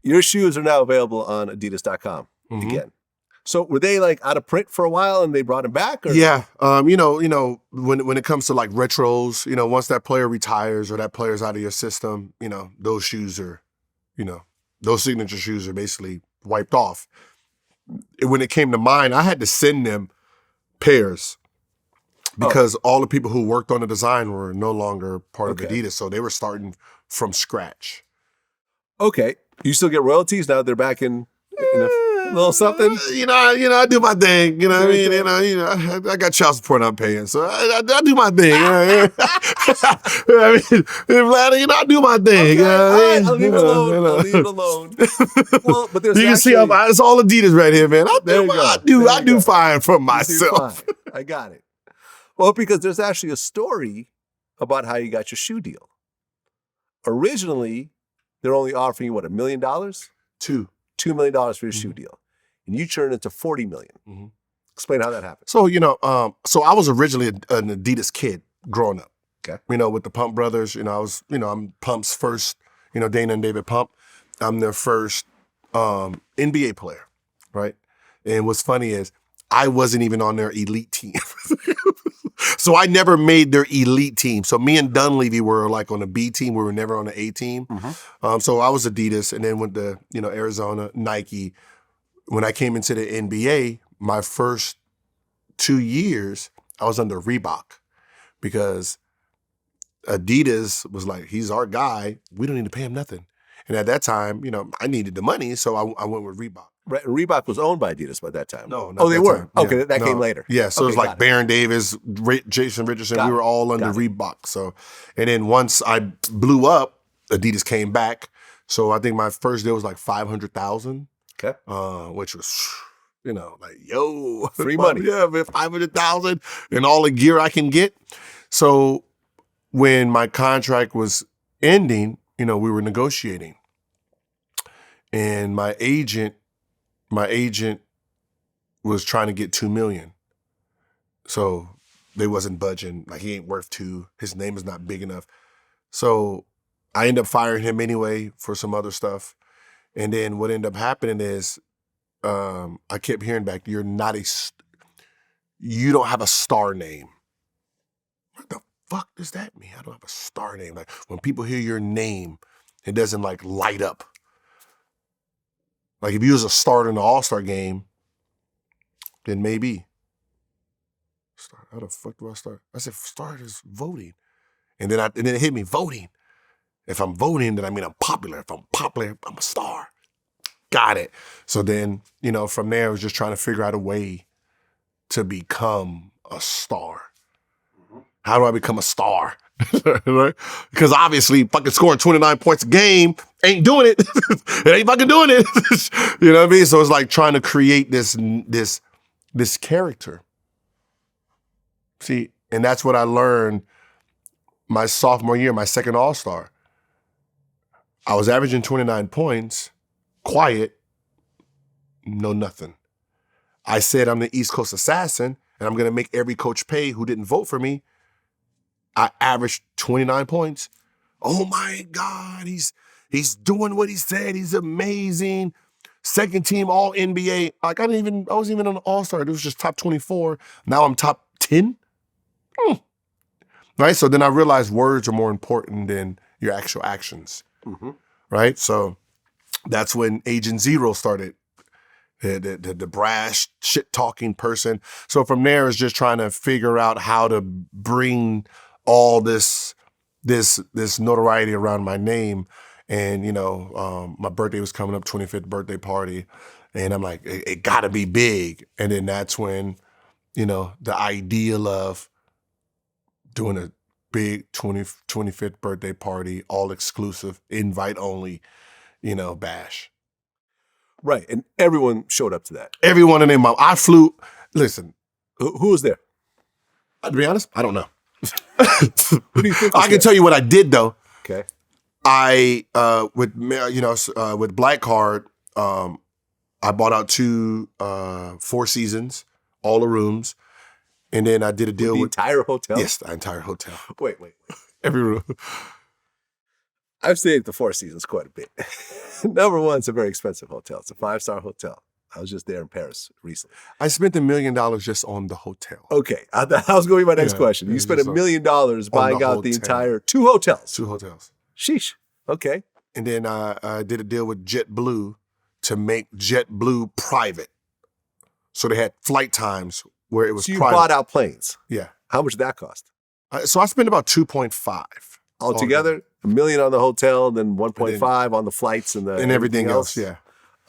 your shoes are now available on Adidas.com again. So were they like out of print for a while and they brought them back? Or? Yeah. When it comes to like retros, once that player retires or that player's out of your system, those shoes are, those signature shoes are basically wiped off. When it came to mine, I had to send them pairs because all the people who worked on the design were no longer part of Adidas. So they were starting from scratch. Okay. You still get royalties now they're back in a little something? I do my thing. You know what I mean? I got child support I'm paying, so I do my thing. I do my thing. Okay, all right, I'll leave it alone. I'll leave it alone. Well, but there's you can see it's all Adidas right here, man. I do fine for myself. Fine. I got it. Well, because there's actually a story about how you got your shoe deal. Originally, they're only offering you, what, $1 million? $2 million for your shoe deal. And you turned it to $40 million. Explain how that happened. So, so I was originally an Adidas kid growing up. Okay. With the Pump brothers, I'm Pump's first, Dana and David Pump. I'm their first NBA player, right? And what's funny is I wasn't even on their elite team. So I never made their elite team. So me and Dunleavy were like on the B team. We were never on the A team. So I was Adidas and then went to, Arizona, Nike. When I came into the NBA, my first 2 years, I was under Reebok because Adidas was like, he's our guy. We don't need to pay him nothing. And at that time, I needed the money, so I went with Reebok. Right. Reebok was owned by Adidas by that time. No, not they that were. time. Okay, that came later. Yeah, so it was like Baron Davis, Jason Richardson. We were all under Reebok. So, and then once I blew up, Adidas came back. So I think my first deal was like $500,000. Okay. Which was, like free money. Yeah, man, $500,000 and all the gear I can get. So when my contract was ending, we were negotiating, and my agent was trying to get $2 million. So they wasn't budging. Like, he ain't worth $2 million. His name is not big enough. So I ended up firing him anyway for some other stuff. And then what ended up happening is I kept hearing back, you don't have a star name. What the fuck does that mean? I don't have a star name. Like, when people hear your name, it doesn't like light up. Like, if you was a starter in the All-Star game, then maybe. Start. How the fuck do I start? I said, start is voting. And then it hit me, voting. If I'm voting, then I mean I'm popular. If I'm popular, I'm a star. Got it. So then, from there, I was just trying to figure out a way to become a star. How do I become a star? Right? Because obviously, fucking scoring 29 points a game ain't doing it. It ain't fucking doing it. You know what I mean? So it's like trying to create this character. See, and that's what I learned my sophomore year, my second All-Star. I was averaging 29 points, quiet, no nothing. I said I'm the East Coast assassin, and I'm going to make every coach pay who didn't vote for me. I averaged 29 points. Oh my God, he's doing what he said. He's amazing. Second team All NBA. Like, I wasn't even on the All-Star. It was just top 24. Now I'm top 10. Right? So then I realized words are more important than your actual actions. Right? So that's when Agent Zero started. The brash, shit-talking person. So from there, it's just trying to figure out how to bring all this notoriety around my name. And, my birthday was coming up, 25th birthday party. And I'm like, it gotta be big. And then that's when, the ideal of doing a big 25th birthday party, all exclusive, invite only, bash. Right. And everyone showed up to that. Everyone in their mom. I flew, listen. Who was there? To be honest, I don't know. Who do you think I can tell you what I did though. Okay. I with Black Card, I bought out 2 Four Seasons, all the rooms, and then I did a deal with the entire hotel. Yes, the entire hotel. Wait. Every room. I've stayed at the Four Seasons quite a bit. Number one, it's a very expensive hotel. It's a 5-star hotel. I was just there in Paris recently. I spent $1 million just on the hotel. Okay, that was going to be my next question. You spent $1 million buying out the entire 2 hotels. 2 hotels. Sheesh. Okay. And then I did a deal with JetBlue to make JetBlue private. So they had flight times where it was private. So you bought out planes. Yeah. How much did that cost? So I spent about 2.5. Altogether, $1 million on the hotel, then 1.5 on the flights and everything else. Yeah.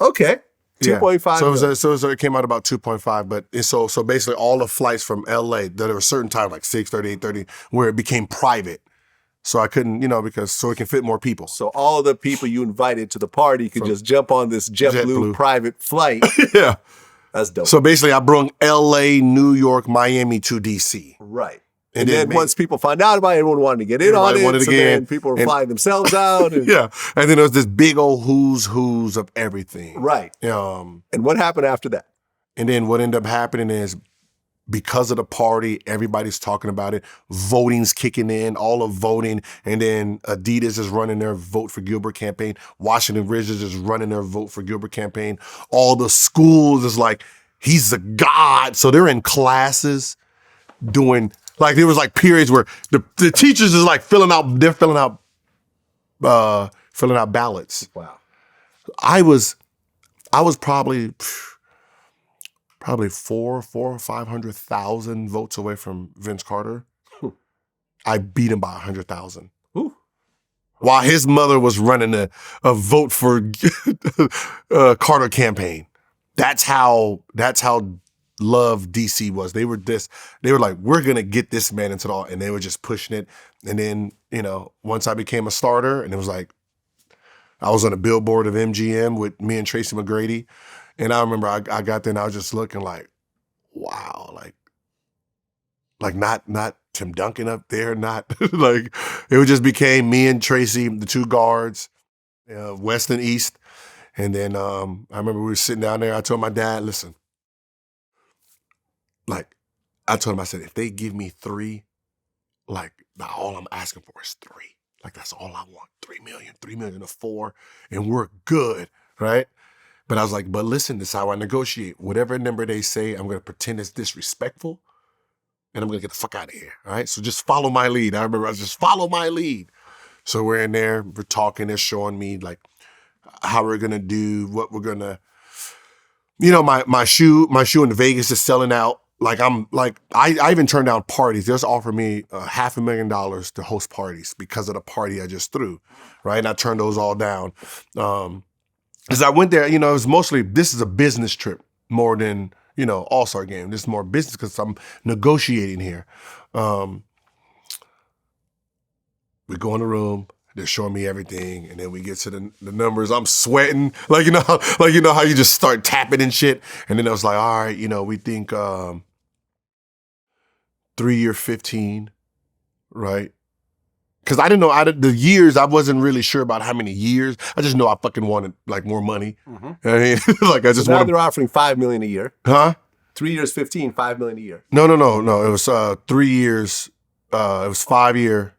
Okay. 2.5. So it came out about 2.5. But so basically all the flights from LA, there were certain times like 6:30, 8:30, where it became private. So I couldn't, so it can fit more people. So all the people you invited to the party could just jump on this JetBlue private flight. Yeah. That's dope. So basically I brought LA, New York, Miami to DC. Right. And then once people found out about it, everyone wanted to get in on it. Then people were flying themselves out. And, yeah. And then there was this big old who's of everything. Right. And what happened after that? And then what ended up happening is because of the party, everybody's talking about it. Voting's kicking in, all of voting. And then Adidas is running their Vote for Gilbert campaign. Washington Wizards is running their Vote for Gilbert campaign. All the schools is like, he's the god. So they're in classes doing... Like there was like periods where the teachers is like filling out ballots. Wow. I was probably 400,000 or 500,000 votes away from Vince Carter. I beat him by 100,000. While his mother was running a vote for Carter campaign. That's how love DC was. They were like, we're going to get this man into all, and they were just pushing it. And then, once I became a starter, and it was like, I was on a billboard of MGM with me and Tracy McGrady. And I remember I got there and I was just looking like, wow, like not Tim Duncan up there, not like, it just became me and Tracy, the 2 guards, West and East. And then I remember we were sitting down there. I told my dad, listen, I told him, I said, if they give me 3, all I'm asking for is 3. That's all I want. 3 million to 4, and we're good, right? But I was like, but listen, this is how I negotiate. Whatever number they say, I'm going to pretend it's disrespectful, and I'm going to get the fuck out of here, all right? So just follow my lead. I remember I was just follow my lead. So we're in there, we're talking, they're showing me, how we're going to do, what we're going to, my shoe in Vegas is selling out. I even turned down parties. They just offered me $500,000 to host parties because of the party I just threw, right? And I turned those all down. As I went there, it was mostly, this is a business trip more than, all-star game. This is more business because I'm negotiating here. We go in the room. They're showing me everything, and then we get to the numbers. I'm sweating, how you just start tapping and shit. And then I was like, all right, we think 3-year 15, right? Because I didn't know the years. I wasn't really sure about how many years. I just know I fucking wanted more money. Mm-hmm. I mean, I just now they're offering $5 million a year. Huh? 3 years, 15, $5 million a year. No. It was 3 years. It was 5 year.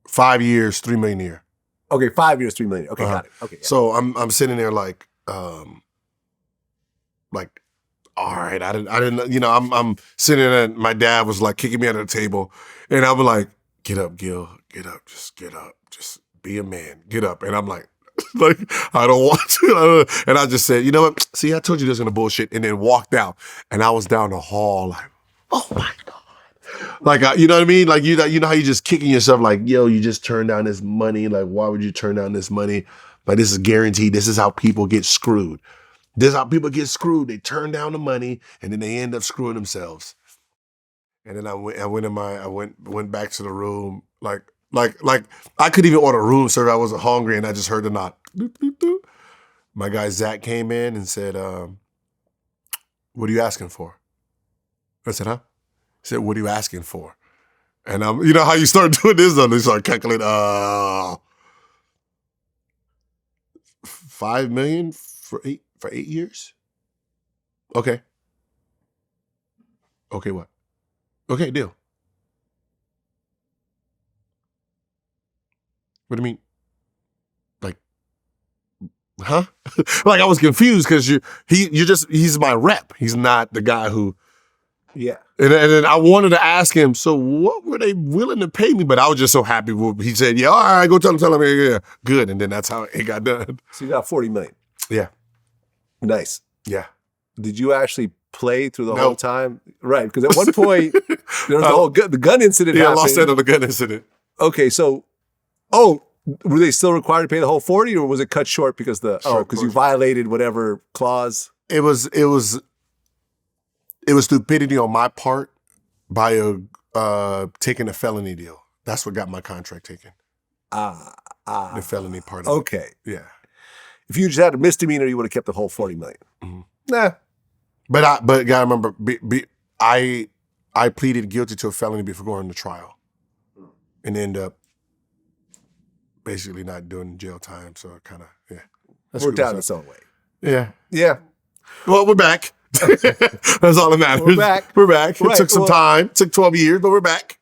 5 years, $3 million a year. Okay, 5 years, $3 million. Okay, got it. Okay. Yeah. So I'm sitting there all right, I didn't, I'm sitting there and my dad was kicking me under the table, and I was like, get up, Gil, get up, just be a man, get up. And I'm like, I don't want to. And I just said, you know what? See, I told you this is gonna bullshit, and then walked out, and I was down the hall oh my God. You know what I mean? You know how you just kicking yourself yo, you just turned down this money. Why would you turn down this money? This is guaranteed. This is how people get screwed. This is how people get screwed. They turn down the money and then they end up screwing themselves. And then I went back to the room. I couldn't even order room service. I wasn't hungry, and I just heard the knock. Doop, doop, doop. My guy Zach came in and said, what are you asking for? I said, huh? He said, what are you asking for? And you know how you start doing this, and they start calculating, $5 million for 8 years? Okay. Okay, what? Okay, deal. What do you mean? huh? Like I was confused because he's my rep. He's not the guy who. Yeah. And then I wanted to ask him, so what were they willing to pay me? But I was just so happy. He said, yeah, all right, go tell him, yeah, good. And then that's how it got done. So you got $40 million. Yeah. Nice. Yeah. Did you actually play through the whole time? Right, because at one point, there was the gun incident happened. I lost that on the gun incident. Okay, so, were they still required to pay the whole 40, or was it cut short because because you violated whatever clause? It was stupidity on my part by taking a felony deal. That's what got my contract taken. The felony part of it. Okay. Yeah. If you just had a misdemeanor, you would have kept the whole $40 million. Mm-hmm. Nah. But gotta remember, I pleaded guilty to a felony before going to trial, and ended up basically not doing jail time. So it kind of Worked out in its own way. Yeah. Yeah. Well, we're back. That's all that matters. We're back. We're back. It Right. took some time. It took 12 years, but we're back.